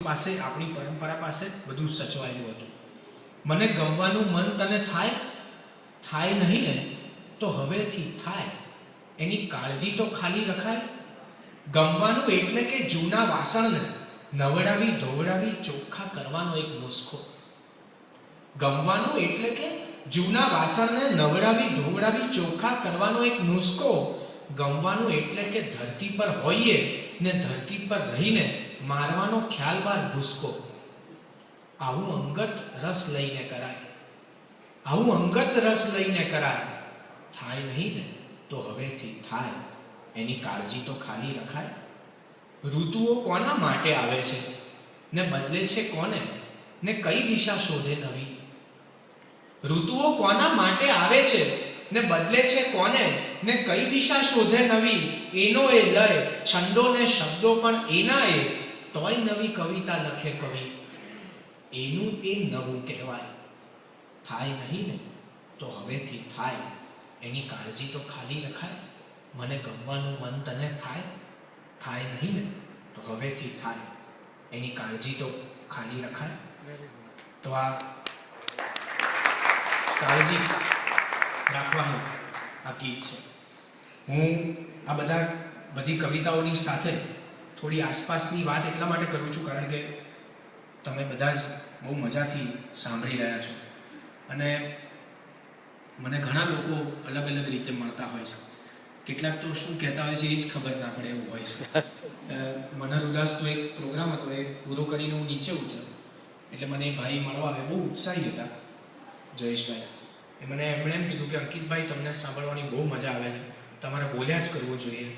પાસે, આપણી પરંપરા પાસે બધું સચવાયેલું હતું. મને ગમવાનું મન તને થાય નહીં ને તો હવેથી થાય, એની કાળજી તો ખાલી રખાય. ગમવાનું એટલે કે જૂના વાસણને નવડાવી ધોવડાવી ચોખ્ખા કરવાનો એક નુસ્ખો. ગમવાનું એટલે કે જૂના વાસણને નવડાવી ધોવડાવી ચોખ્ખા કરવાનો એક નુસ્ખો. ગમવાનું એટલે કે ધરતી પર હોઈએ ને ધરતી પર રહીને મારવાનો ખ્યાલ બાર ભૂસકો. આવું અંગત રસ લઈને કરાય, આવું અંગત રસ લઈને કરાય. થાય નહીં ને તો હવેથી થાય, એની કાળજી તો ખાલી રખાય. ઋતુઓ કોના માટે આવે છે ને બદલે છે કોને, ને કઈ દિશા શોધે નવી. ઋતુઓ કોના માટે આવે છે ને બદલે છે કોને, ને કઈ દિશા શોધે નવી. એનો એ લય, છંદો ને શબ્દો પણ એના એ, તોય નવી કવિતા લખે કવિ. એનું એ નવું કહેવાય. થાય નહીં ને તો હવેથી થાય, એની કાળજી તો ખાલી રખાય. મને ગમવાનું મન તને થાય નહીં ને તો હવેથી થાય, એની કાળજી તો ખાલી રખાય. તો આ કાળજી રાખવાનું આ ગીત છે. હું આ બધી કવિતાઓની સાથે થોડી આસપાસની વાત એટલા માટે કરું છું કારણ કે તમે બધા જ બહુ મજાથી સાંભળી રહ્યા છો અને મને ઘણા લોકો અલગ અલગ રીતે મળતા હોય છે. કેટલાક તો શું કહેતા હોય છે એ જ ખબર ના પડે એવું હોય છે. મનર ઉદાસનો એક પ્રોગ્રામ હતો, એ પૂરો કરીને હું નીચે ઉતર્યો એટલે મને ભાઈ મળવા આવે, બહુ ઉત્સાહી હતા જયેશભાઈ. એમણે એમ કીધું કે અંકિતભાઈ તમને સાંભળવાની બહુ મજા આવે છે, તમારે બોલ્યા જ કરવું જોઈએ.